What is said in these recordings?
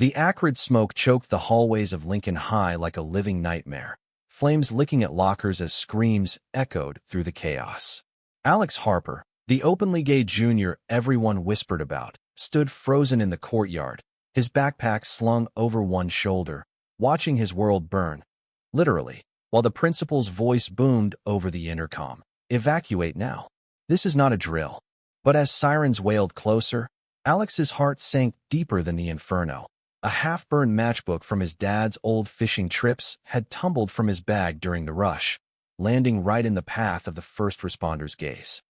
The acrid smoke choked the hallways of Lincoln High like a living nightmare, flames licking at lockers as screams echoed through the chaos. Alex Harper, the openly gay junior everyone whispered about, stood frozen in the courtyard, his backpack slung over one shoulder, watching his world burn, literally, while the principal's voice boomed over the intercom. Evacuate now. This is not a drill. But as sirens wailed closer, Alex's heart sank deeper than the inferno. A half-burned matchbook from his dad's old fishing trips had tumbled from his bag during the rush, landing right in the path of the first responders' gaze.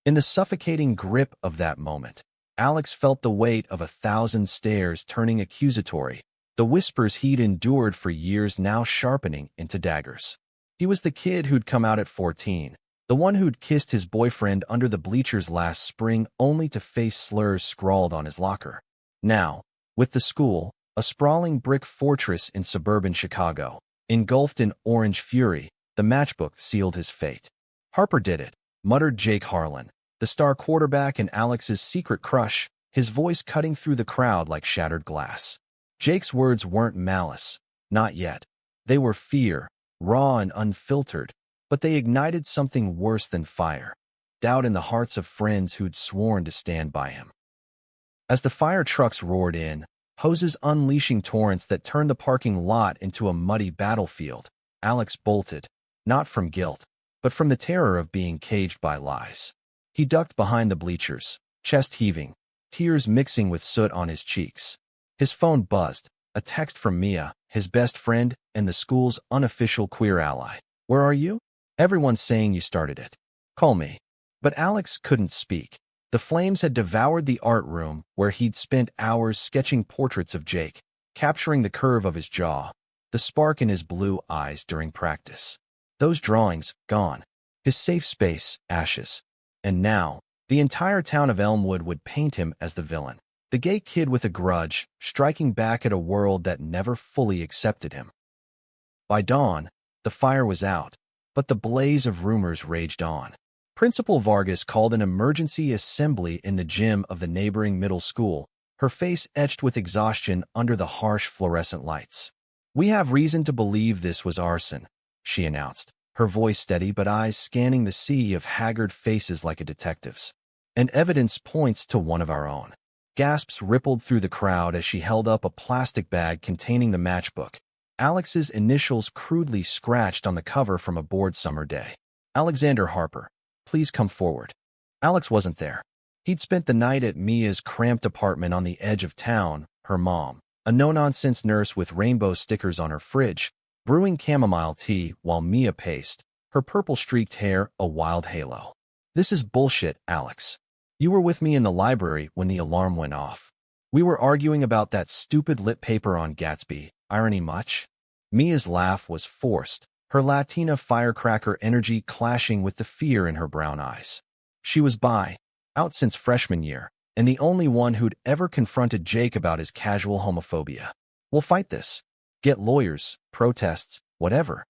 In the suffocating grip of that moment, Alex felt the weight of 1,000 stares turning accusatory, the whispers he'd endured for years now sharpening into daggers. He was the kid who'd come out at 14, the one who'd kissed his boyfriend under the bleachers last spring only to face slurs scrawled on his locker. Now, with the school, a sprawling brick fortress in suburban Chicago, engulfed in orange fury, the matchbook sealed his fate. Harper did it, muttered Jake Harlan, the star quarterback and Alex's secret crush, his voice cutting through the crowd like shattered glass. Jake's words weren't malice, not yet. They were fear, raw and unfiltered, but they ignited something worse than fire, doubt in the hearts of friends who'd sworn to stand by him. As the fire trucks roared in, hoses unleashing torrents that turned the parking lot into a muddy battlefield, Alex bolted, not from guilt, but from the terror of being caged by lies. He ducked behind the bleachers, chest heaving, tears mixing with soot on his cheeks. His phone buzzed, a text from Mia, his best friend and the school's unofficial queer ally. "Where are you? Everyone's saying you started it. Call me." But Alex couldn't speak. The flames had devoured the art room where he'd spent hours sketching portraits of Jake, capturing the curve of his jaw, the spark in his blue eyes during practice. Those drawings, gone. His safe space, ashes. And now, the entire town of Elmwood would paint him as the villain. The gay kid with a grudge, striking back at a world that never fully accepted him. By dawn, the fire was out, but the blaze of rumors raged on. Principal Vargas called an emergency assembly in the gym of the neighboring middle school, her face etched with exhaustion under the harsh fluorescent lights. "We have reason to believe this was arson," she announced, her voice steady but eyes scanning the sea of haggard faces like a detective's. "And evidence points to one of our own." Gasps rippled through the crowd as she held up a plastic bag containing the matchbook, Alex's initials crudely scratched on the cover from a bored summer day. "Alexander Harper, please come forward." Alex wasn't there. He'd spent the night at Mia's cramped apartment on the edge of town, her mom, a no-nonsense nurse with rainbow stickers on her fridge, brewing chamomile tea while Mia paced, her purple-streaked hair a wild halo. "This is bullshit, Alex. You were with me in the library when the alarm went off. We were arguing about that stupid lit paper on Gatsby. Irony much?" Mia's laugh was forced, her Latina firecracker energy clashing with the fear in her brown eyes. She was bi, out since freshman year, and the only one who'd ever confronted Jake about his casual homophobia. "We'll fight this. Get lawyers, protests, whatever."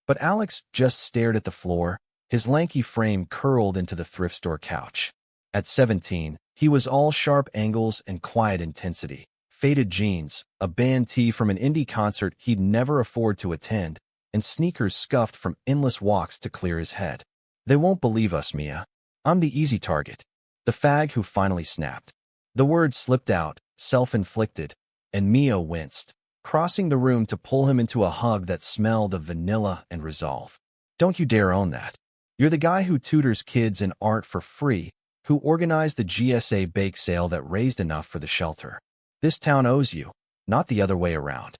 But Alex just stared at the floor, his lanky frame curled into the thrift store couch. At 17, he was all sharp angles and quiet intensity. Faded jeans, a band tee from an indie concert he'd never afford to attend, and sneakers scuffed from endless walks to clear his head. "They won't believe us, Mia. I'm the easy target. The fag who finally snapped." The word slipped out, self-inflicted, and Mia winced, crossing the room to pull him into a hug that smelled of vanilla and resolve. "Don't you dare own that. You're the guy who tutors kids in art for free, who organized the GSA bake sale that raised enough for the shelter. This town owes you, not the other way around."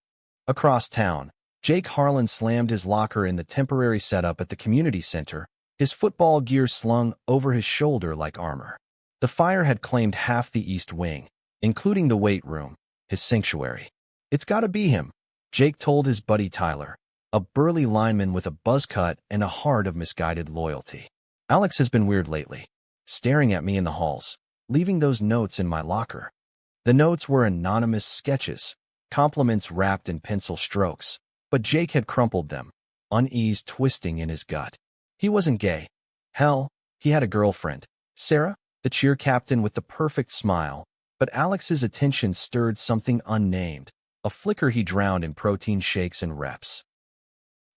Across town, Jake Harlan slammed his locker in the temporary setup at the community center, his football gear slung over his shoulder like armor. The fire had claimed half the East Wing, including the weight room, his sanctuary. "It's gotta be him," Jake told his buddy Tyler, a burly lineman with a buzz cut and a heart of misguided loyalty. "Alex has been weird lately, staring at me in the halls, leaving those notes in my locker." The notes were anonymous sketches, compliments wrapped in pencil strokes, but Jake had crumpled them, unease twisting in his gut. He wasn't gay. Hell, he had a girlfriend, Sarah, the cheer captain with the perfect smile, But Alex's attention stirred something unnamed, a flicker he drowned in protein shakes and reps.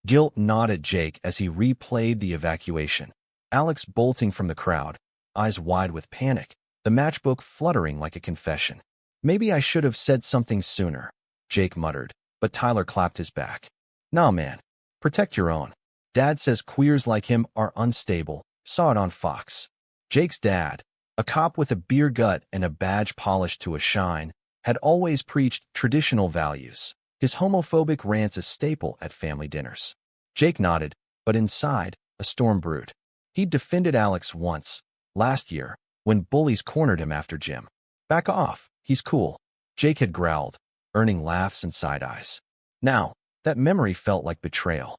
Guilt gnawed at Jake as he replayed the evacuation. Alex bolting from the crowd, eyes wide with panic, the matchbook fluttering like a confession. Maybe I should have said something sooner, Jake muttered, but Tyler clapped his back. Nah, man. Protect your own. Dad says queers like him are unstable. Saw it on Fox. Jake's dad, a cop with a beer gut and a badge polished to a shine, had always preached traditional values. His homophobic rants a staple at family dinners. Jake nodded, but inside, a storm brewed. He'd defended Alex once, last year, when bullies cornered him after gym. Back off, he's cool, Jake had growled, earning laughs and side-eyes. Now, that memory felt like betrayal.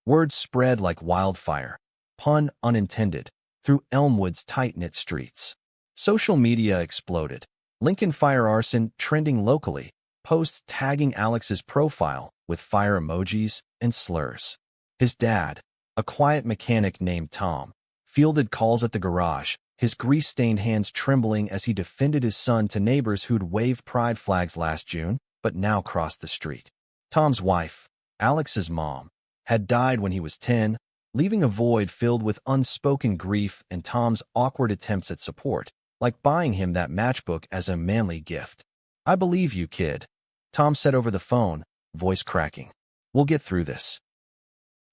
Words spread like wildfire, pun unintended, through Elmwood's tight-knit streets. Social media exploded. Lincoln fire arson trending locally, posts tagging Alex's profile with fire emojis and slurs. His dad, a quiet mechanic named Tom, fielded calls at the garage, his grease-stained hands trembling as he defended his son to neighbors who'd waved pride flags last June, but now crossed the street. Tom's wife, Alex's mom, had died when he was 10, leaving a void filled with unspoken grief and Tom's awkward attempts at support, like buying him that matchbook as a manly gift. I believe you, kid, Tom said over the phone, voice cracking. We'll get through this.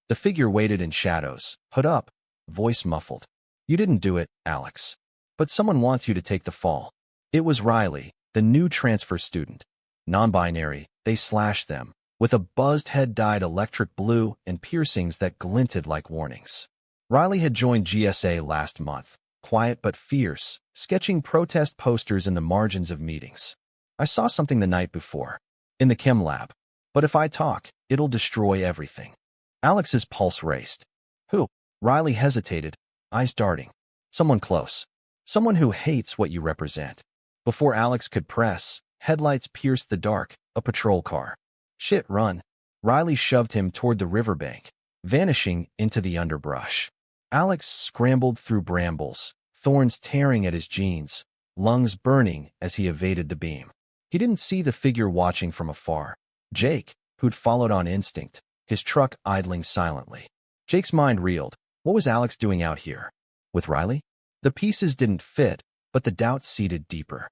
The figure waited in shadows, hood up, voice muffled. You didn't do it, Alex. But someone wants you to take the fall. It was Riley, the new transfer student. Non-binary, they slashed them, with a buzzed head dyed electric blue and piercings that glinted like warnings. Riley had joined GSA last month, quiet but fierce, sketching protest posters in the margins of meetings. I saw something the night before, in the chem lab. But if I talk, it'll destroy everything. Alex's pulse raced. Who? Riley hesitated, eyes darting. Someone close. Someone who hates what you represent. Before Alex could press, headlights pierced the dark, a patrol car. Shit, run. Riley shoved him toward the riverbank, vanishing into the underbrush. Alex scrambled through brambles, thorns tearing at his jeans, lungs burning as he evaded the beam. He didn't see the figure watching from afar. Jake, who'd followed on instinct, his truck idling silently. Jake's mind reeled. What was Alex doing out here? With Riley? The pieces didn't fit, but the doubt seeded deeper.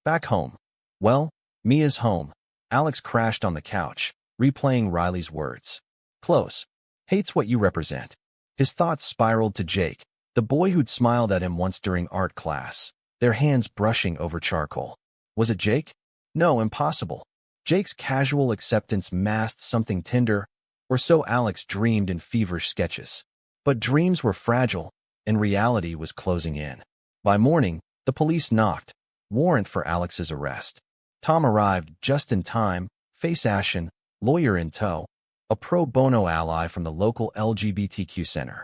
Back home. Well, Mia's home. Alex crashed on the couch, replaying Riley's words. Close. Hates what you represent. His thoughts spiraled to Jake, the boy who'd smiled at him once during art class, their hands brushing over charcoal. Was it Jake? No, impossible. Jake's casual acceptance masked something tender, or so Alex dreamed in feverish sketches. But dreams were fragile, and reality was closing in. By morning, the police knocked, warrant for Alex's arrest. Tom arrived just in time, face ashen, lawyer in tow, a pro bono ally from the local LGBTQ center.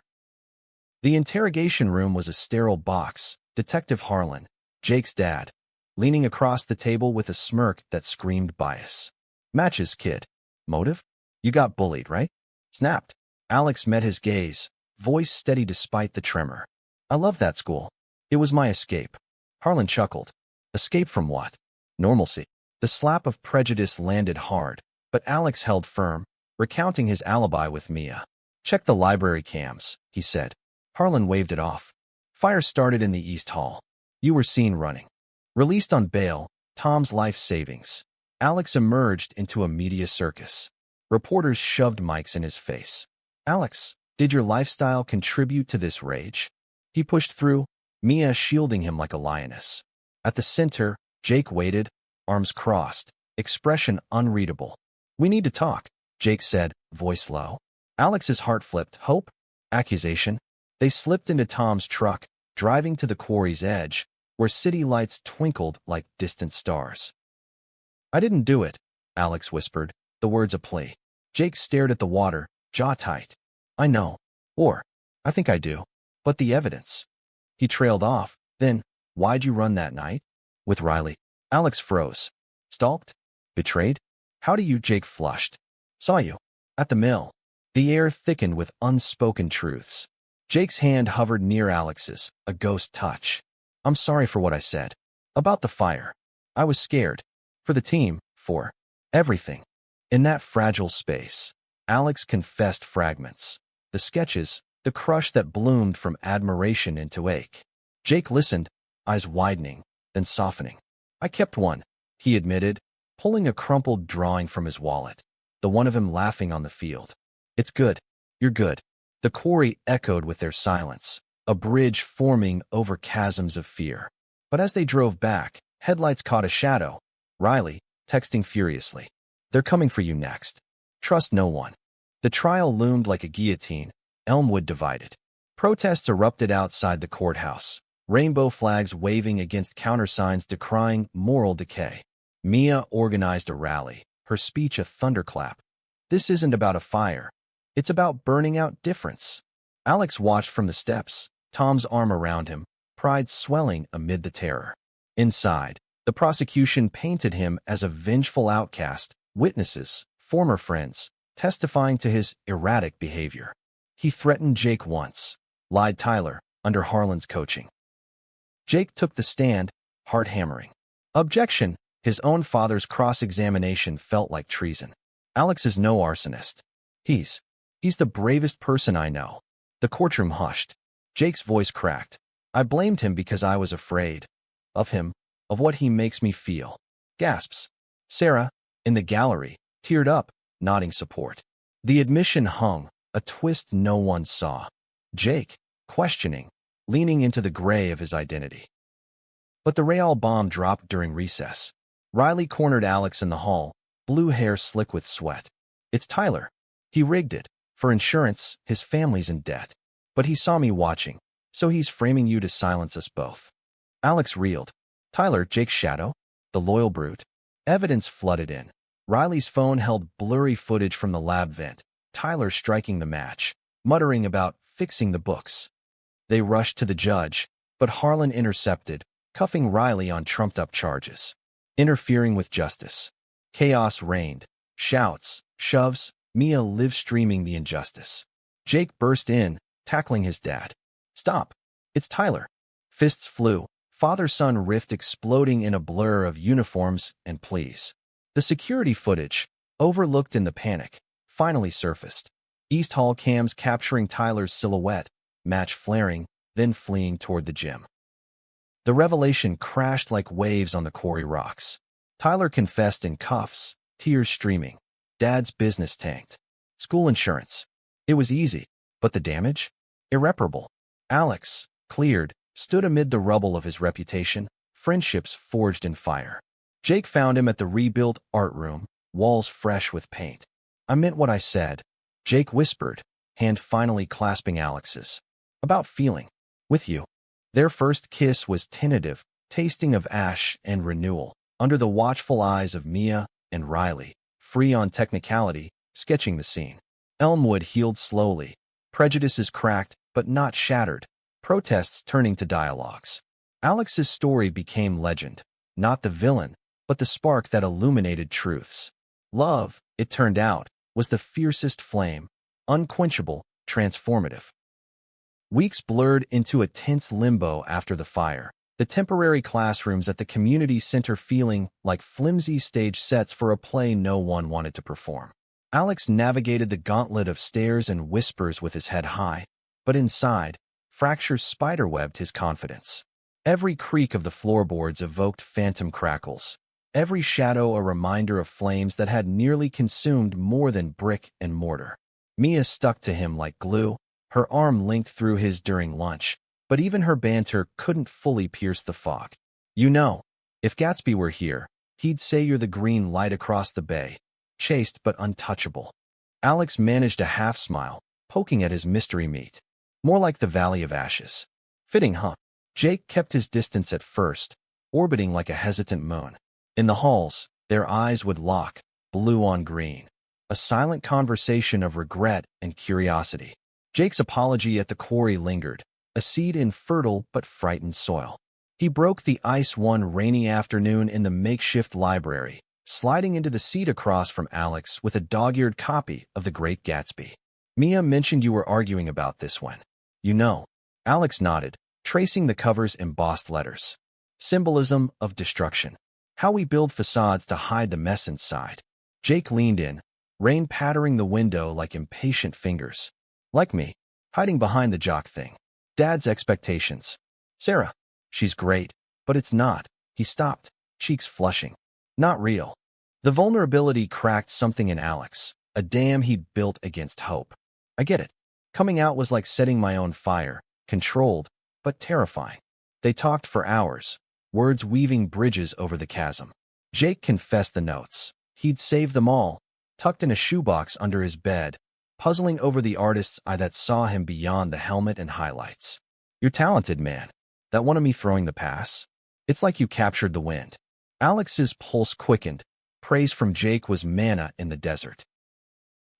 The interrogation room was a sterile box, Detective Harlan, Jake's dad, leaning across the table with a smirk that screamed bias. Matches, kid. Motive? You got bullied, right? Snapped. Alex met his gaze, voice steady despite the tremor. I love that school. It was my escape. Harlan chuckled. Escape from what? Normalcy. The slap of prejudice landed hard, but Alex held firm, recounting his alibi with Mia. Check the library cams, he said. Harlan waved it off. Fire started in the East Hall. You were seen running. Released on bail, Tom's life savings. Alex emerged into a media circus. Reporters shoved mics in his face. Alex, did your lifestyle contribute to this rage? He pushed through, Mia shielding him like a lioness. At the center, Jake waited, arms crossed, expression unreadable. We need to talk, Jake said, voice low. Alex's heart flipped. Hope? Accusation? They slipped into Tom's truck, driving to the quarry's edge, where city lights twinkled like distant stars. I didn't do it, Alex whispered, the words a plea. Jake stared at the water, jaw tight. I know. Or, I think I do. But the evidence. He trailed off. Then, why'd you run that night? With Riley. Alex froze. Stalked? Betrayed? How do you? Jake flushed. Saw you. At the mill. The air thickened with unspoken truths. Jake's hand hovered near Alex's, a ghost touch. I'm sorry for what I said. About the fire. I was scared. For the team. For everything. In that fragile space, Alex confessed fragments. The sketches, the crush that bloomed from admiration into ache. Jake listened, eyes widening, then softening. I kept one, he admitted, pulling a crumpled drawing from his wallet. The one of him laughing on the field. It's good. You're good. The quarry echoed with their silence, a bridge forming over chasms of fear. But as they drove back, headlights caught a shadow. Riley, texting furiously. They're coming for you next. Trust no one. The trial loomed like a guillotine, Elmwood divided. Protests erupted outside the courthouse, rainbow flags waving against countersigns decrying moral decay. Mia organized a rally, her speech a thunderclap. This isn't about a fire. It's about burning out difference. Alex watched from the steps, Tom's arm around him, pride swelling amid the terror. Inside, the prosecution painted him as a vengeful outcast, witnesses, former friends, testifying to his erratic behavior. He threatened Jake once, lied Tyler, under Harlan's coaching. Jake took the stand, heart hammering. Objection. His own father's cross-examination felt like treason. Alex is no arsonist. He's the bravest person I know. The courtroom hushed. Jake's voice cracked. I blamed him because I was afraid. Of him, of what he makes me feel. Gasps. Sarah, in the gallery, teared up, nodding support. The admission hung, a twist no one saw. Jake, questioning, leaning into the gray of his identity. But the Real bomb dropped during recess. Riley cornered Alex in the hall, blue hair slick with sweat. It's Tyler. He rigged it. For insurance, his family's in debt. But he saw me watching, so he's framing you to silence us both. Alex reeled. Tyler, Jake's shadow? The loyal brute? Evidence flooded in. Riley's phone held blurry footage from the lab vent. Tyler striking the match, muttering about fixing the books. They rushed to the judge, but Harlan intercepted, cuffing Riley on trumped-up charges. Interfering with justice. Chaos reigned. Shouts, shoves, Mia live-streaming the injustice. Jake burst in, tackling his dad. Stop. It's Tyler. Fists flew, father-son rift exploding in a blur of uniforms and pleas. The security footage, overlooked in the panic, finally surfaced. East Hall cams capturing Tyler's silhouette, match flaring, then fleeing toward the gym. The revelation crashed like waves on the quarry rocks. Tyler confessed in cuffs, tears streaming. Dad's business tanked. School insurance. It was easy, but the damage? Irreparable. Alex, cleared, stood amid the rubble of his reputation, friendships forged in fire. Jake found him at the rebuilt art room, walls fresh with paint. I meant what I said, Jake whispered, hand finally clasping Alex's. About feeling. With you. Their first kiss was tentative, tasting of ash and renewal, under the watchful eyes of Mia and Riley, free on technicality, sketching the scene. Elmwood healed slowly, prejudices cracked but not shattered, protests turning to dialogues. Alex's story became legend, not the villain, but the spark that illuminated truths. Love, it turned out, was the fiercest flame, unquenchable, transformative. Weeks blurred into a tense limbo after the fire, the temporary classrooms at the community center feeling like flimsy stage sets for a play no one wanted to perform. Alex navigated the gauntlet of stares and whispers with his head high, but inside, fractures spiderwebbed his confidence. Every creak of the floorboards evoked phantom crackles, every shadow a reminder of flames that had nearly consumed more than brick and mortar. Mia stuck to him like glue, her arm linked through his during lunch, but even her banter couldn't fully pierce the fog. You know, if Gatsby were here, he'd say you're the green light across the bay, chaste but untouchable. Alex managed a half-smile, poking at his mystery meat. More like the Valley of Ashes. Fitting, huh? Jake kept his distance at first, orbiting like a hesitant moon. In the halls, their eyes would lock, blue on green. A silent conversation of regret and curiosity. Jake's apology at the quarry lingered, a seed in fertile but frightened soil. He broke the ice one rainy afternoon in the makeshift library, sliding into the seat across from Alex with a dog-eared copy of The Great Gatsby. Mia mentioned you were arguing about this one. You know. Alex nodded, tracing the cover's embossed letters. Symbolism of destruction. How we build facades to hide the mess inside. Jake leaned in, rain pattering the window like impatient fingers. Like me, hiding behind the jock thing. Dad's expectations. Sarah, she's great, but it's not. He stopped, cheeks flushing. Not real. The vulnerability cracked something in Alex, a dam he'd built against hope. I get it. Coming out was like setting my own fire, controlled, but terrifying. They talked for hours, words weaving bridges over the chasm. Jake confessed the notes. He'd saved them all, tucked in a shoebox under his bed, puzzling over the artist's eye that saw him beyond the helmet and highlights. You're talented, man. That one of me throwing the pass? It's like you captured the wind. Alex's pulse quickened. Praise from Jake was manna in the desert.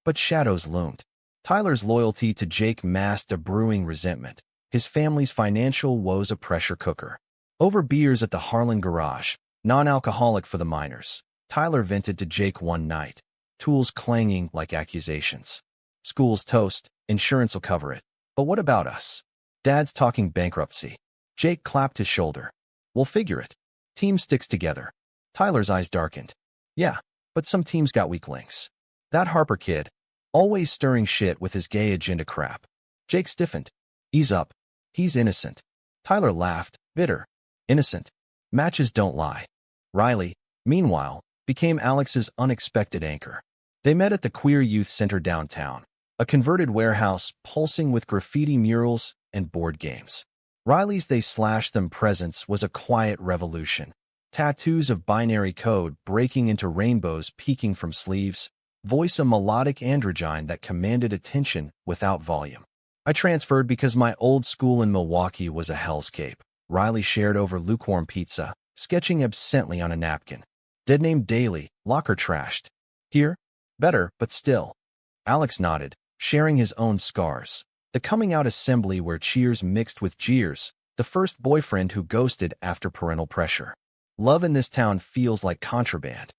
But shadows loomed. Tyler's loyalty to Jake masked a brewing resentment, his family's financial woes a pressure cooker. Over beers at the Harlan garage, non-alcoholic for the minors, Tyler vented to Jake one night, tools clanging like accusations. School's toast, insurance will cover it. But what about us? Dad's talking bankruptcy. Jake clapped his shoulder. We'll figure it. Team sticks together. Tyler's eyes darkened. Yeah, but some teams got weak links. That Harper kid, always stirring shit with his gay agenda crap. Jake stiffened. Ease up. He's innocent. Tyler laughed, bitter. Innocent. Matches don't lie. Riley, meanwhile, became Alex's unexpected anchor. They met at the Queer Youth Center downtown, a converted warehouse pulsing with graffiti murals and board games. Riley's They Slashed Them presence was a quiet revolution. Tattoos of binary code breaking into rainbows peeking from sleeves, voice a melodic androgyne that commanded attention without volume. I transferred because my old school in Milwaukee was a hellscape. Riley shared over lukewarm pizza, sketching absently on a napkin. Dead name daily, locker trashed. Here? Better, but still. Alex nodded, sharing his own scars. The coming out assembly where cheers mixed with jeers, the first boyfriend who ghosted after parental pressure. Love in this town feels like contraband.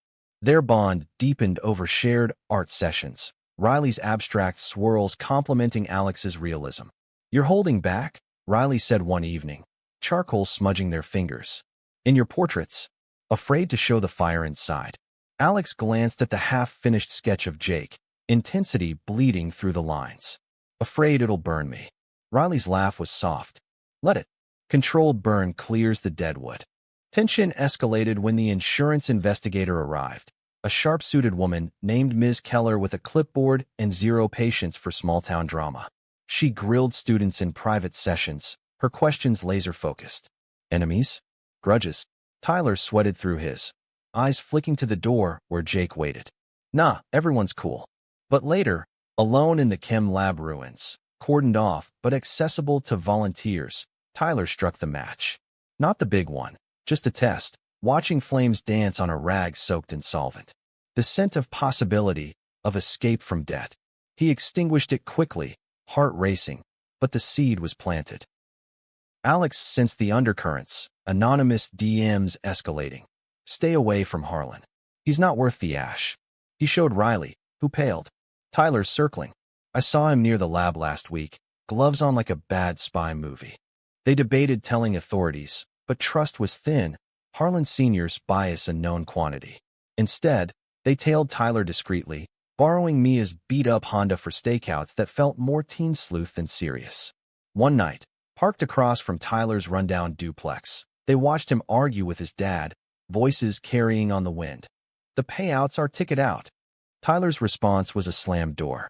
Their bond deepened over shared art sessions, Riley's abstract swirls complementing Alex's realism. You're holding back, Riley said one evening, charcoal smudging their fingers. In your portraits, afraid to show the fire inside. Alex glanced at the half-finished sketch of Jake, intensity bleeding through the lines. Afraid it'll burn me. Riley's laugh was soft. Let it. Controlled burn clears the deadwood. Tension escalated when the insurance investigator arrived, a sharp-suited woman named Ms. Keller with a clipboard and zero patience for small-town drama. She grilled students in private sessions, her questions laser-focused. Enemies? Grudges? Tyler sweated through his, eyes flicking to the door where Jake waited. Nah, everyone's cool. But later, alone in the chem lab ruins, cordoned off but accessible to volunteers, Tyler struck the match. Not the big one. Just a test, watching flames dance on a rag soaked in solvent. The scent of possibility, of escape from debt. He extinguished it quickly, heart racing, but the seed was planted. Alex sensed the undercurrents, anonymous DMs escalating. Stay away from Harlan. He's not worth the ash. He showed Riley, who paled. Tyler's circling. I saw him near the lab last week, gloves on like a bad spy movie. They debated telling authorities, but trust was thin, Harlan Sr.'s bias a known quantity. Instead, they tailed Tyler discreetly, borrowing Mia's beat-up Honda for stakeouts that felt more teen sleuth than serious. One night, parked across from Tyler's rundown duplex, they watched him argue with his dad, voices carrying on the wind. The payouts are ticket out. Tyler's response was a slammed door.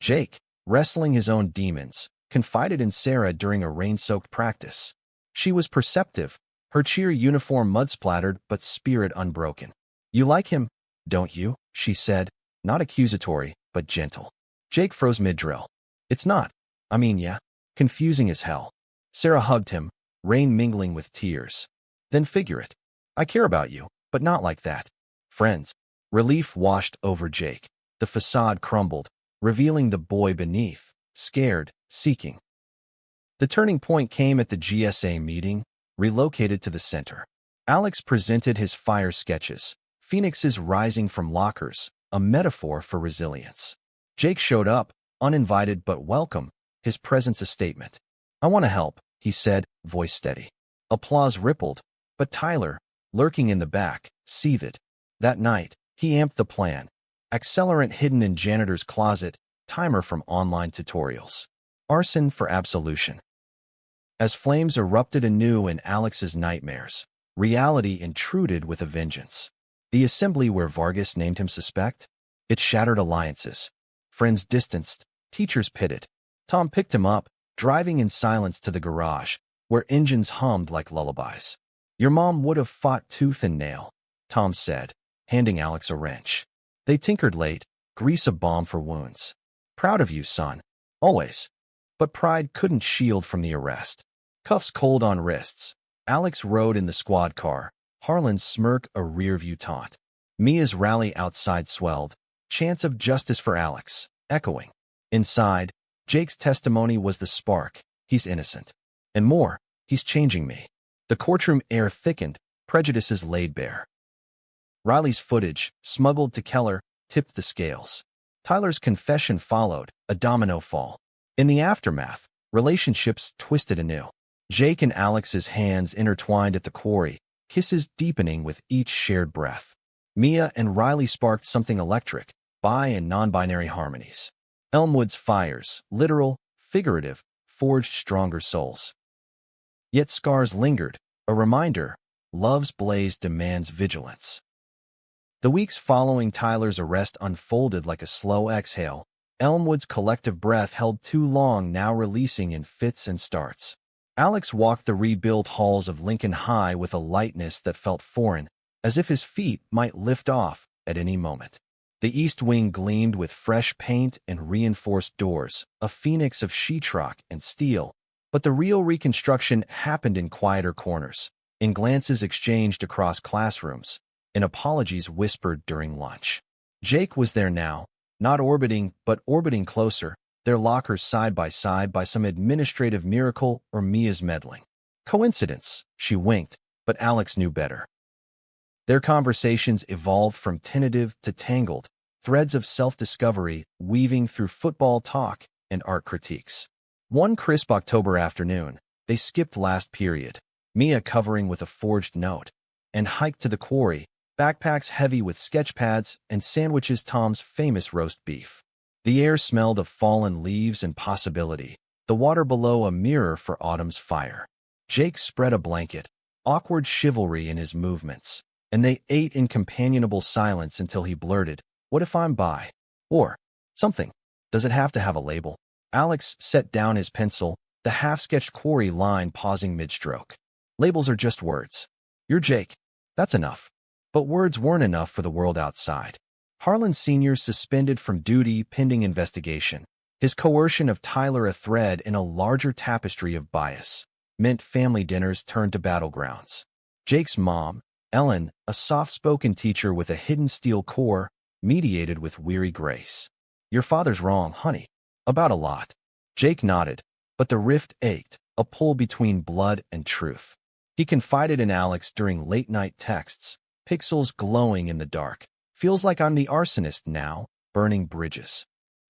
Jake, wrestling his own demons, confided in Sarah during a rain-soaked practice. She was perceptive, her cheer uniform mud-splattered but spirit unbroken. You like him, don't you? She said, not accusatory, but gentle. Jake froze mid-drill. It's not. I mean, yeah. Confusing as hell. Sarah hugged him, rain mingling with tears. Then figure it. I care about you, but not like that. Friends. Relief washed over Jake. The facade crumbled, revealing the boy beneath, scared, seeking. The turning point came at the GSA meeting, relocated to the center. Alex presented his fire sketches, phoenixes rising from lockers, a metaphor for resilience. Jake showed up, uninvited but welcome, his presence a statement. I want to help, he said, voice steady. Applause rippled, But Tyler, lurking in the back, seethed. That night, he amped the plan. Accelerant hidden in janitor's closet, timer from online tutorials. Arson for absolution. As flames erupted anew in Alex's nightmares, reality intruded with a vengeance. The assembly where Vargas named him suspect? It shattered alliances. Friends distanced, teachers pitted. Tom picked him up, driving in silence to the garage, where engines hummed like lullabies. Your mom would have fought tooth and nail, Tom said, handing Alex a wrench. They tinkered late, grease a balm for wounds. Proud of you, son. Always. But pride couldn't shield from the arrest. Cuffs cold on wrists. Alex rode in the squad car, Harlan's smirk a rear-view taunt. Mia's rally outside swelled, chants of justice for Alex, echoing. Inside, Jake's testimony was the spark. He's innocent. And more, he's changing me. The courtroom air thickened, prejudices laid bare. Riley's footage, smuggled to Keller, tipped the scales. Tyler's confession followed, a domino fall. In the aftermath, relationships twisted anew. Jake and Alex's hands intertwined at the quarry, kisses deepening with each shared breath. Mia and Riley sparked something electric, bi and non-binary harmonies. Elmwood's fires, literal, figurative, forged stronger souls. Yet scars lingered, a reminder, love's blaze demands vigilance. The weeks following Tyler's arrest unfolded like a slow exhale. Elmwood's collective breath held too long, now releasing in fits and starts. Alex walked the rebuilt halls of Lincoln High with a lightness that felt foreign, as if his feet might lift off at any moment. The east wing gleamed with fresh paint and reinforced doors, a phoenix of sheetrock and steel. But the real reconstruction happened in quieter corners, in glances exchanged across classrooms, in apologies whispered during lunch. Jake was there now, not orbiting, but orbiting closer, their lockers side by some administrative miracle or Mia's meddling. Coincidence, she winked, but Alex knew better. Their conversations evolved from tentative to tangled, threads of self-discovery weaving through football talk and art critiques. One crisp October afternoon, they skipped last period, Mia covering with a forged note, and hiked to the quarry, backpacks heavy with sketch pads and sandwiches Tom's famous roast beef. The air smelled of fallen leaves and possibility, the water below a mirror for autumn's fire. Jake spread a blanket, awkward chivalry in his movements, and they ate in companionable silence until he blurted, "What if I'm bi? Or something? Does it have to have a label?" Alex set down his pencil, the half-sketched quarry line pausing mid-stroke. "Labels are just words. You're Jake. That's enough." But words weren't enough for the world outside. Harlan Sr. suspended from duty pending investigation. His coercion of Tyler a thread in a larger tapestry of bias, meant family dinners turned to battlegrounds. Jake's mom, Ellen, a soft-spoken teacher with a hidden steel core, mediated with weary grace. "Your father's wrong, honey. About a lot." Jake nodded, but the rift ached, a pull between blood and truth. He confided in Alex during late-night texts, pixels glowing in the dark. "Feels like I'm the arsonist now, burning bridges."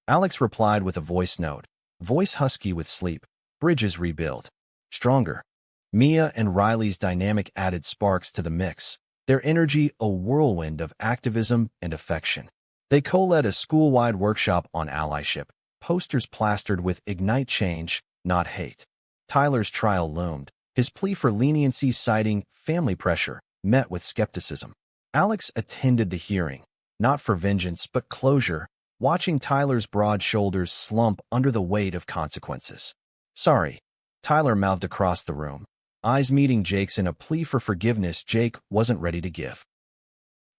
Alex replied with a voice note, voice husky with sleep. "Bridges rebuild. Stronger." Mia and Riley's dynamic added sparks to the mix, their energy a whirlwind of activism and affection. They co-led a school-wide workshop on allyship, posters plastered with "Ignite change, not hate." Tyler's trial loomed, his plea for leniency citing family pressure, met with skepticism. Alex attended the hearing, not for vengeance but closure, watching Tyler's broad shoulders slump under the weight of consequences. "Sorry," Tyler mouthed across the room, eyes meeting Jake's in a plea for forgiveness Jake wasn't ready to give.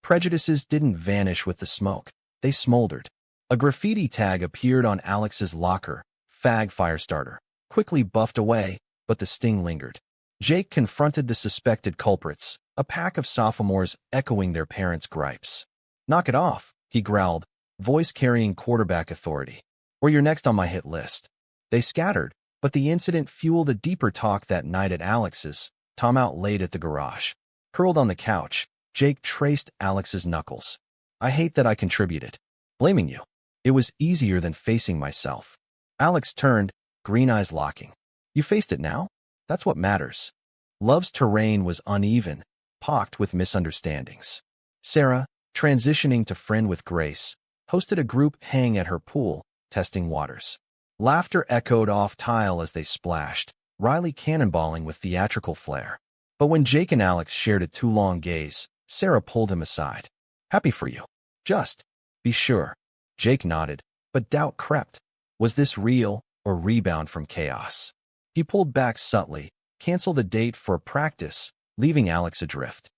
Prejudices didn't vanish with the smoke, they smoldered. A graffiti tag appeared on Alex's locker, "Fag Firestarter," quickly buffed away, but the sting lingered. Jake confronted the suspected culprits, a pack of sophomores echoing their parents' gripes. "Knock it off," he growled, voice carrying quarterback authority. "Or you're next on my hit list." They scattered, but the incident fueled a deeper talk that night at Alex's. Tom out late at the garage. Curled on the couch, Jake traced Alex's knuckles. "I hate that I contributed. Blaming you. It was easier than facing myself." Alex turned, green eyes locking. "You faced it now? That's what matters." Love's terrain was uneven, pocked with misunderstandings. Sarah, transitioning to friend with Grace, hosted a group hang at her pool, testing waters. Laughter echoed off tile as they splashed, Riley cannonballing with theatrical flair. But when Jake and Alex shared a too long gaze, Sarah pulled him aside. Happy for you. Just be sure. Jake nodded, but doubt crept. Was this real or rebound from chaos? He pulled back subtly, canceled a date for practice, leaving Alex adrift.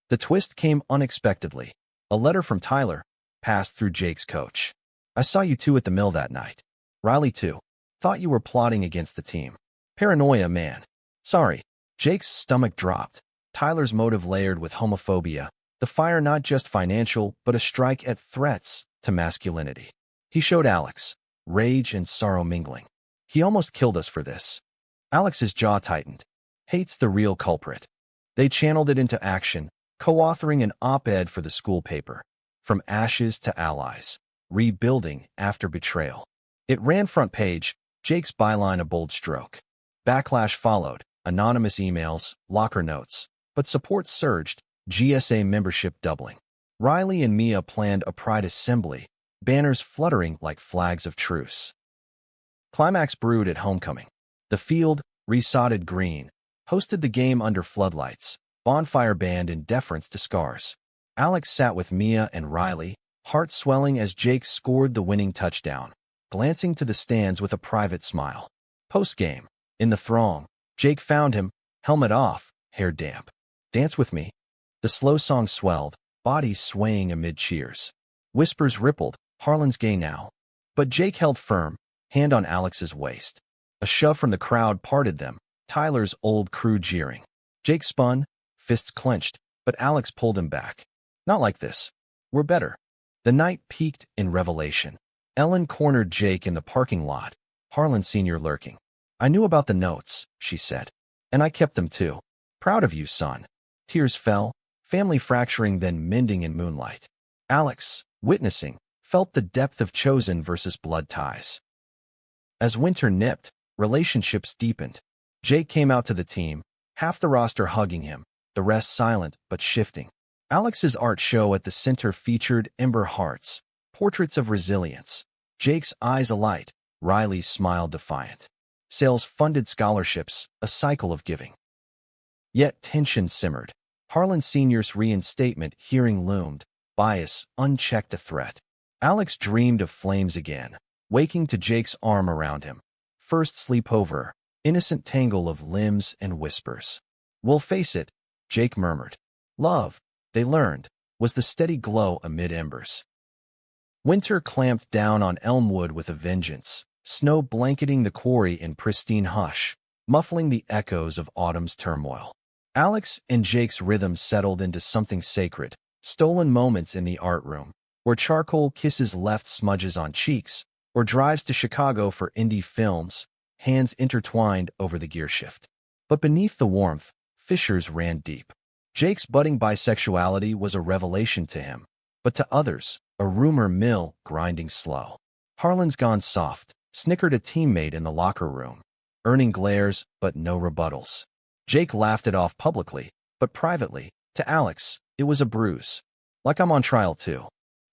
The twist came unexpectedly. A letter from Tyler passed through Jake's coach. I saw you two at the mill that night. Riley too. Thought you were plotting against the team. Paranoia, man. Sorry. Jake's stomach dropped. Tyler's motive layered with homophobia. The fire not just financial, but a strike at threats to masculinity. He showed Alex, rage and sorrow mingling. He almost killed us for this. Alex's jaw tightened. Hates the real culprit. They channeled it into action, co-authoring an op-ed for the school paper. From ashes to allies. Rebuilding after betrayal. It ran front page, Jake's byline a bold stroke. Backlash followed, anonymous emails, locker notes. But support surged, GSA membership doubling. Riley and Mia planned a pride assembly, banners fluttering like flags of truce. Climax brewed at homecoming. The field, resodded green, hosted the game under floodlights, bonfire band in deference to scars. Alex sat with Mia and Riley, heart swelling as Jake scored the winning touchdown, glancing to the stands with a private smile. Post-game, in the throng, Jake found him, helmet off, hair damp. Dance with me. The slow song swelled, bodies swaying amid cheers. Whispers rippled, Harlan's gay now. But Jake held firm, hand on Alex's waist. A shove from the crowd parted them, Tyler's old crew jeering. Jake spun, fists clenched, but Alex pulled him back. Not like this. We're better. The night peaked in revelation. Ellen cornered Jake in the parking lot, Harlan Sr. lurking. I knew about the notes, she said. And I kept them too. Proud of you, son. Tears fell, family fracturing then mending in moonlight. Alex, witnessing, felt the depth of chosen versus blood ties. As winter nipped, relationships deepened. Jake came out to the team, half the roster hugging him, the rest silent but shifting. Alex's art show at the center featured ember hearts, portraits of resilience. Jake's eyes alight, Riley's smile defiant. Sales funded scholarships, a cycle of giving. Yet tension simmered. Harlan Sr.'s reinstatement hearing loomed, bias unchecked a threat. Alex dreamed of flames again, waking to Jake's arm around him. First sleepover, innocent tangle of limbs and whispers. We'll face it, Jake murmured. Love, they learned, was the steady glow amid embers. Winter clamped down on Elmwood with a vengeance, snow blanketing the quarry in pristine hush, muffling the echoes of autumn's turmoil. Alex and Jake's rhythm settled into something sacred, stolen moments in the art room, where charcoal kisses left smudges on cheeks, or drives to Chicago for indie films, hands intertwined over the gearshift. But beneath the warmth, fissures ran deep. Jake's budding bisexuality was a revelation to him, but to others, a rumor mill grinding slow. Harlan's gone soft, snickered a teammate in the locker room, earning glares but no rebuttals. Jake laughed it off publicly, but privately, to Alex, it was a bruise. Like I'm on trial too.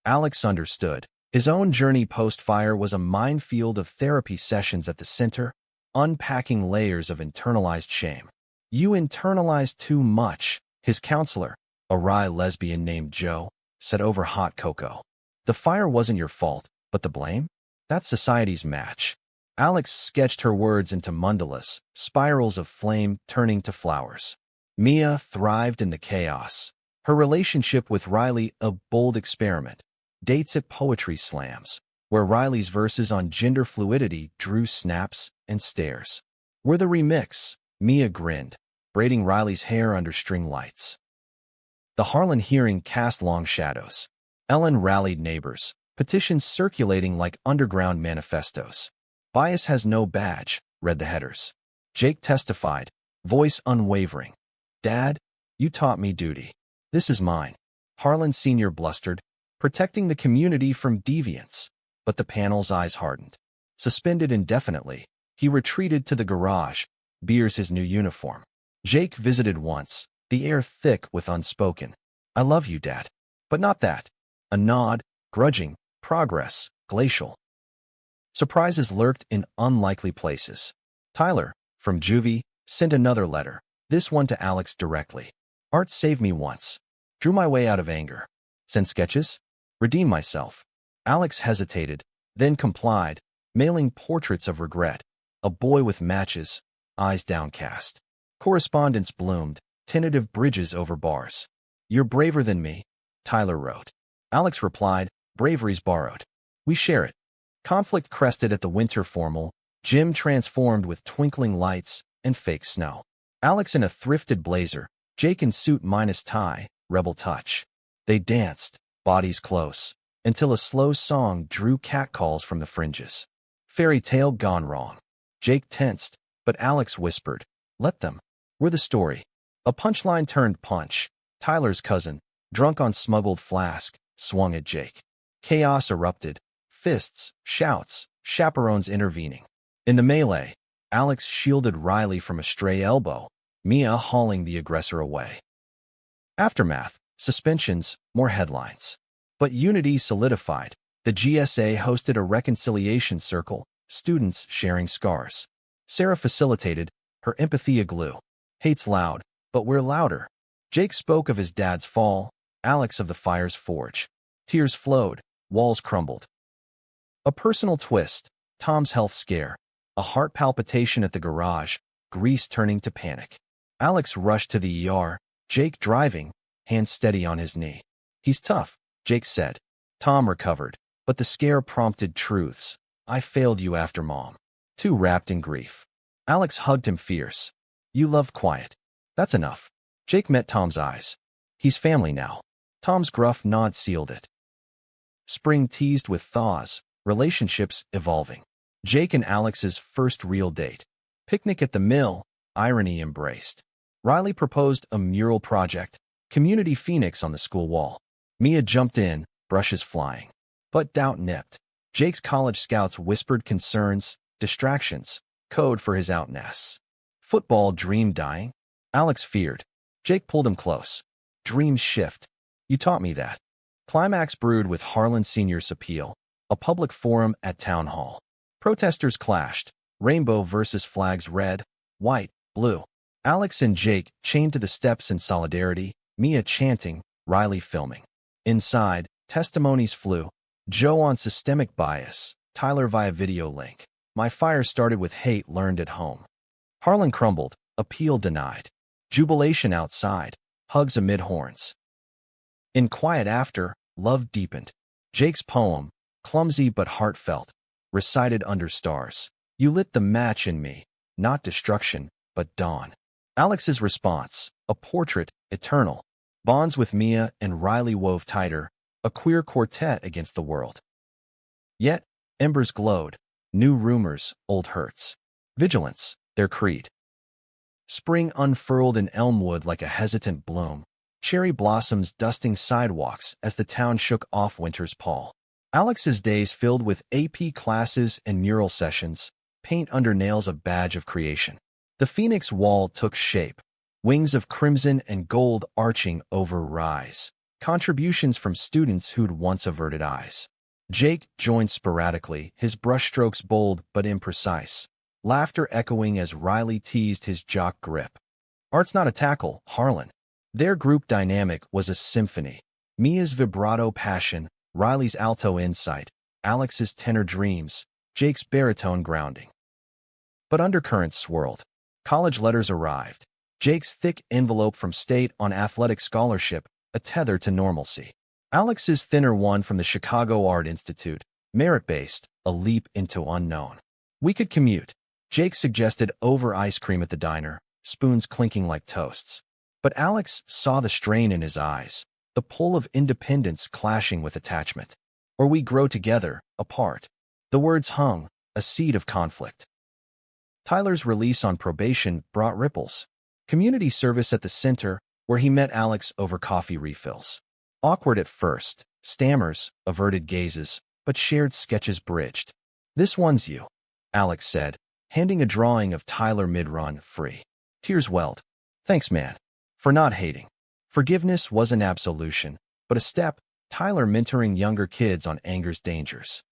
Alex understood. His own journey post-fire was a minefield of therapy sessions at the center, unpacking layers of internalized shame. You internalized too much, his counselor, a wry lesbian named Jo, said over hot cocoa. The fire wasn't your fault, but the blame? That's society's match. Alex sketched her words into mandalas, spirals of flame turning to flowers. Mia thrived in the chaos. Her relationship with Riley a bold experiment. Dates at poetry slams, where Riley's verses on gender fluidity drew snaps and stares. Were the remix, Mia grinned, braiding Riley's hair under string lights. The Harlan hearing cast long shadows. Ellen rallied neighbors, petitions circulating like underground manifestos. Bias has no badge, read the headers. Jake testified, voice unwavering. Dad, you taught me duty. This is mine. Harlan Sr. blustered, protecting the community from deviance. But the panel's eyes hardened. Suspended indefinitely, he retreated to the garage, beers his new uniform. Jake visited once, the air thick with unspoken, "I love you, Dad." But not that. A nod, grudging, progress, glacial. Surprises lurked in unlikely places. Tyler, from Juvie, sent another letter, this one to Alex directly. "Art saved me once. Drew my way out of anger. Send sketches? Redeem myself." Alex hesitated, then complied, mailing portraits of regret. A boy with matches, eyes downcast. Correspondence bloomed, tentative bridges over bars. "You're braver than me," Tyler wrote. Alex replied, "Bravery's borrowed. We share it." Conflict crested at the winter formal, gym transformed with twinkling lights and fake snow. Alex in a thrifted blazer, Jake in suit minus tie, rebel touch. They danced, bodies close, until a slow song drew catcalls from the fringes. Fairy tale gone wrong. Jake tensed, but Alex whispered, "Let them. We're the story." A punchline turned punch. Tyler's cousin, drunk on smuggled flask, swung at Jake. Chaos erupted. Fists, shouts, chaperones intervening. In the melee, Alex shielded Riley from a stray elbow, Mia hauling the aggressor away. Aftermath, suspensions, more headlines. But unity solidified. The GSA hosted a reconciliation circle, students sharing scars. Sarah facilitated, her empathy a glue. "Hate's loud, but we're louder." Jake spoke of his dad's fall, Alex of the fire's forge. Tears flowed, walls crumbled. A personal twist, Tom's health scare. A heart palpitation at the garage, grease turning to panic. Alex rushed to the ER, Jake driving, hand steady on his knee. "He's tough," Jake said. Tom recovered, but the scare prompted truths. "I failed you after Mom." Too wrapped in grief. Alex hugged him fierce. "You love quiet. That's enough." Jake met Tom's eyes. "He's family now." Tom's gruff nod sealed it. Spring teased with thaws, relationships evolving. Jake and Alex's first real date. Picnic at the mill, irony embraced. Riley proposed a mural project, community phoenix on the school wall. Mia jumped in, brushes flying. But doubt nipped. Jake's college scouts whispered concerns, distractions, code for his outness. Football dream dying? Alex feared. Jake pulled him close. Dreams shift. You taught me that. Climax brewed with Harlan Sr.'s appeal. A public forum at Town Hall. Protesters clashed. Rainbow versus flags red, white, blue. Alex and Jake chained to the steps in solidarity, Mia chanting, Riley filming. Inside, testimonies flew. Joe on systemic bias, Tyler via video link. My fire started with hate learned at home. Harlan crumbled, appeal denied. Jubilation outside, hugs amid horns. In quiet after, love deepened. Jake's poem, clumsy but heartfelt, recited under stars. You lit the match in me, not destruction, but dawn. Alex's response, a portrait, eternal. Bonds with Mia and Riley wove tighter, a queer quartet against the world. Yet, embers glowed, new rumors, old hurts. Vigilance, their creed. Spring unfurled in Elmwood like a hesitant bloom, cherry blossoms dusting sidewalks as the town shook off winter's pall. Alex's days filled with AP classes and mural sessions, paint under nails a badge of creation. The Phoenix wall took shape, wings of crimson and gold arching over rise, contributions from students who'd once averted eyes. Jake joined sporadically, his brushstrokes bold but imprecise, laughter echoing as Riley teased his jock grip. Art's not a tackle, Harlan. Their group dynamic was a symphony. Mia's vibrato passion, Riley's alto insight, Alex's tenor dreams, Jake's baritone grounding. But undercurrents swirled. College letters arrived. Jake's thick envelope from state on athletic scholarship, a tether to normalcy. Alex's thinner one from the Chicago Art Institute, merit-based, a leap into unknown. We could commute. Jake suggested over ice cream at the diner, spoons clinking like toasts. But Alex saw the strain in his eyes, the pull of independence clashing with attachment. Or we grow together, apart. The words hung, a seed of conflict. Tyler's release on probation brought ripples. Community service at the center, where he met Alex over coffee refills. Awkward at first, stammers, averted gazes, but shared sketches bridged. This one's you, Alex said, handing a drawing of Tyler mid-run free. Tears welled. Thanks, man. For not hating. Forgiveness wasn't absolution, but a step. Tyler mentoring younger kids on anger's dangers.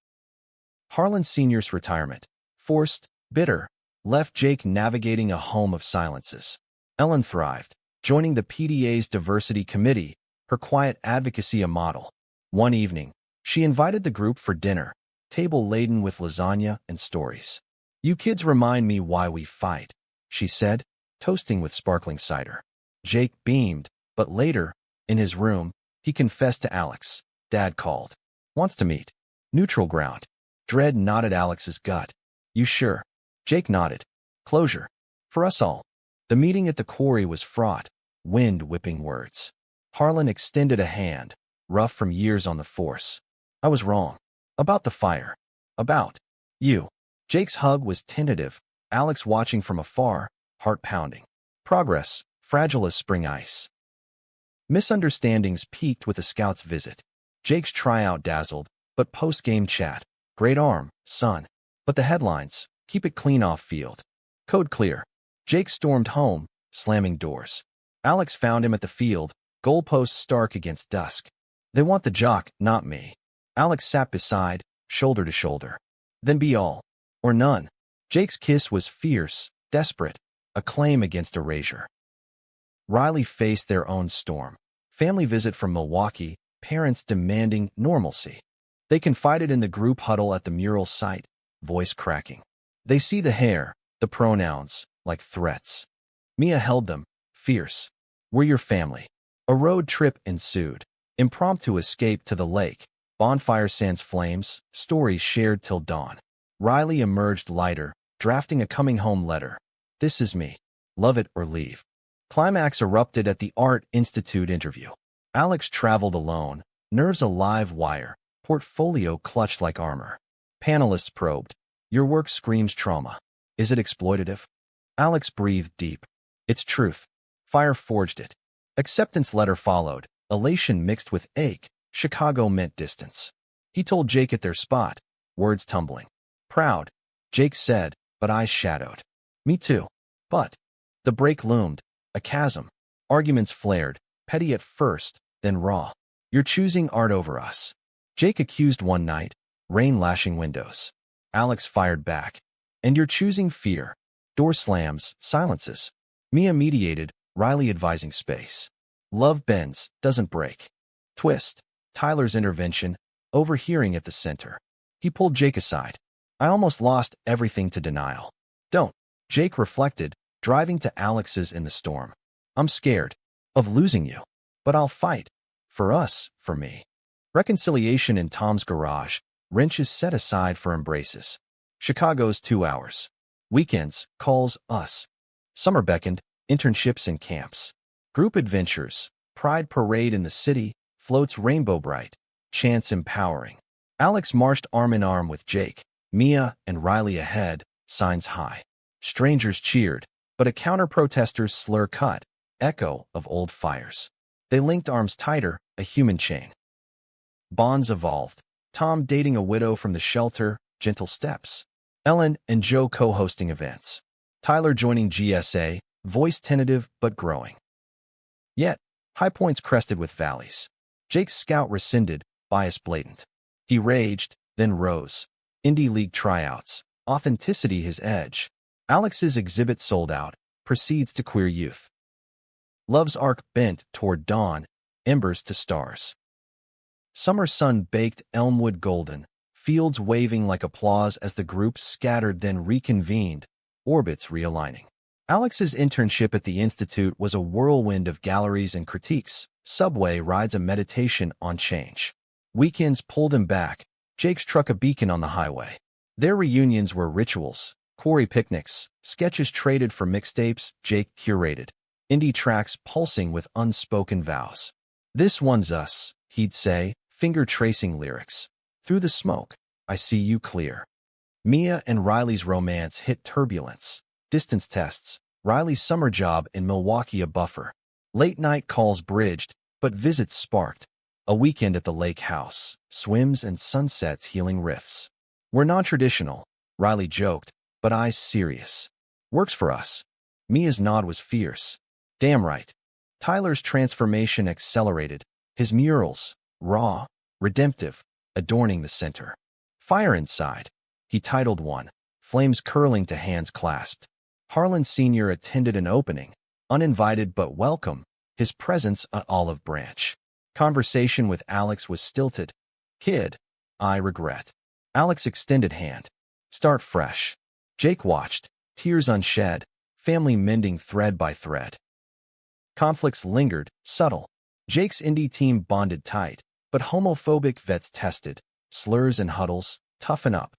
Harlan Sr.'s retirement. Forced, bitter, left Jake navigating a home of silences. Ellen thrived, joining the PDA's diversity committee, her quiet advocacy a model. One evening, she invited the group for dinner, table laden with lasagna and stories. "You kids remind me why we fight," she said, toasting with sparkling cider. Jake beamed, but later, in his room, he confessed to Alex. "Dad called. Wants to meet." Neutral ground. Dread nodded Alex's gut. "You sure?" Jake nodded. Closure. For us all. The meeting at the quarry was fraught, wind-whipping words. Harlan extended a hand, rough from years on the force. "I was wrong. About the fire. About you." Jake's hug was tentative, Alex watching from afar, heart pounding. Progress, fragile as spring ice. Misunderstandings peaked with the scout's visit. Jake's tryout dazzled, but post-game chat. "Great arm, son." But the headlines, "Keep it clean off field." Code clear. Jake stormed home, slamming doors. Alex found him at the field, goalposts stark against dusk. "They want the jock, not me." Alex sat beside, shoulder to shoulder. "Then be all. Or none." Jake's kiss was fierce, desperate, a claim against erasure. Riley faced their own storm. Family visit from Milwaukee, parents demanding normalcy. They confided in the group huddle at the mural site, voice cracking. They see the hair, the pronouns, like threats. Mia held them, fierce. "We're your family." A road trip ensued. Impromptu escape to the lake. Bonfire sans flames, stories shared till dawn. Riley emerged lighter, drafting a coming home letter. "This is me. Love it or leave." Climax erupted at the Art Institute interview. Alex traveled alone, nerves a live wire, portfolio clutched like armor. Panelists probed. "Your work screams trauma. Is it exploitative?" Alex breathed deep. "It's truth." Fire forged it. Acceptance letter followed, elation mixed with ache. Chicago meant distance. He told Jake at their spot, words tumbling. "Proud," Jake said, but eyes shadowed. "Me too." But the break loomed, a chasm. Arguments flared, petty at first, then raw. "You're choosing art over us." Jake accused one night, rain lashing windows. Alex fired back. "And you're choosing fear." Door slams, silences. Mia mediated, Riley advising space. Love bends, doesn't break. Twist. Tyler's intervention, overhearing at the center. He pulled Jake aside. "I almost lost everything to denial." "Don't." Jake reflected, driving to Alex's in the storm. "I'm scared of losing you. But I'll fight. For us, for me." Reconciliation in Tom's garage, wrenches set aside for embraces. Chicago's 2 hours. Weekends, calls, us. Summer beckoned, internships and camps. Group adventures, pride parade in the city, floats rainbow bright, chance empowering. Alex marched arm in arm with Jake, Mia and Riley ahead, signs high. Strangers cheered, but a counter-protester's slur cut, echo of old fires. They linked arms tighter, a human chain. Bonds evolved. Tom dating a widow from the shelter, gentle steps. Ellen and Joe co-hosting events. Tyler joining GSA, voice tentative but growing. Yet, high points crested with valleys. Jake's scout rescinded, bias blatant. He raged, then rose. Indie League tryouts, authenticity his edge. Alex's exhibit sold out, proceeds to queer youth. Love's arc bent toward dawn, embers to stars. Summer sun baked Elmwood golden, fields waving like applause as the groups scattered then reconvened, orbits realigning. Alex's internship at the Institute was a whirlwind of galleries and critiques. Subway rides a meditation on change. Weekends pulled him back. Jake struck a beacon on the highway. Their reunions were rituals, quarry picnics, sketches traded for mixtapes Jake curated, indie tracks pulsing with unspoken vows. "This one's us," he'd say, finger-tracing lyrics. "Through the smoke, I see you clear." Mia and Riley's romance hit turbulence. Distance tests, Riley's summer job in Milwaukee a buffer. Late-night calls bridged, but visits sparked. A weekend at the lake house, swims and sunsets healing rifts. "We're non-traditional," Riley joked, but eyes serious. "Works for us." Mia's nod was fierce. Damn right. Tyler's transformation accelerated, his murals, raw, redemptive, adorning the center. Fire inside, he titled one, flames curling to hands clasped. Harlan Sr. attended an opening, uninvited but welcome, his presence an olive branch. Conversation with Alex was stilted. Kid, I regret. Alex extended hand. Start fresh. Jake watched, tears unshed, family mending thread by thread. Conflicts lingered, subtle. Jake's indie team bonded tight, but homophobic vets tested, slurs and huddles, toughen up.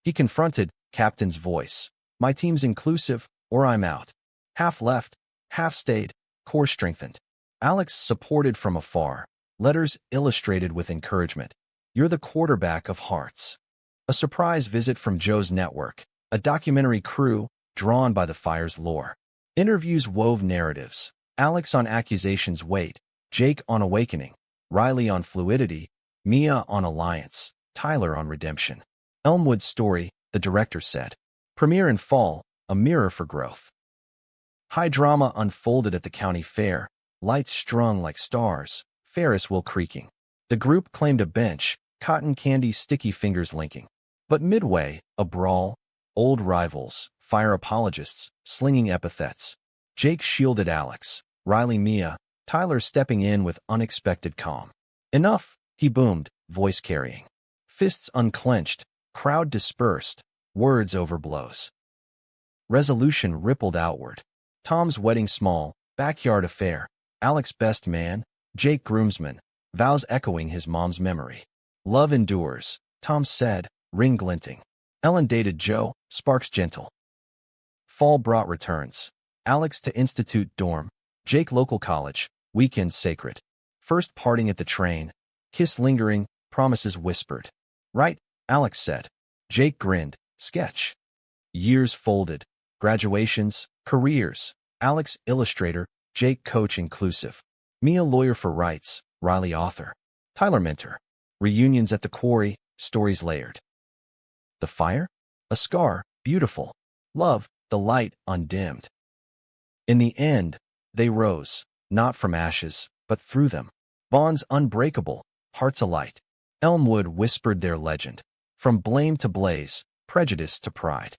He confronted, captain's voice. My team's inclusive, or I'm out. Half left, half stayed, core strengthened. Alex supported from afar, letters illustrated with encouragement. You're the quarterback of hearts. A surprise visit from Joe's network, a documentary crew drawn by the fire's lore. Interviews wove narratives. Alex on accusations weight, Jake on awakening, Riley on fluidity, Mia on alliance, Tyler on redemption. Elmwood's story, the director said. Premiere in fall, a mirror for growth. High drama unfolded at the county fair, lights strung like stars, Ferris wheel creaking. The group claimed a bench, cotton candy sticky fingers linking. But midway, a brawl, old rivals, fire apologists, slinging epithets. Jake shielded Alex, Riley Mia, Tyler stepping in with unexpected calm. Enough, he boomed, voice carrying. Fists unclenched, crowd dispersed, words over blows. Resolution rippled outward. Tom's wedding small, backyard affair. Alex best man, Jake groomsman, vows echoing his mom's memory. Love endures, Tom said, ring glinting. Ellen dated Joe, sparks gentle. Fall brought returns. Alex to Institute dorm, Jake local college, weekends sacred. First parting at the train, kiss lingering, promises whispered. Right, Alex said. Jake grinned, sketch. Years folded, graduations, careers. Alex illustrator, Jake coach inclusive. Mia lawyer for rights, Riley author. Tyler mentor. Reunions at the quarry, stories layered. The fire? A scar, beautiful. Love, the light undimmed. In the end, they rose, not from ashes, but through them. Bonds unbreakable, hearts alight. Elmwood whispered their legend. From blame to blaze, prejudice to pride.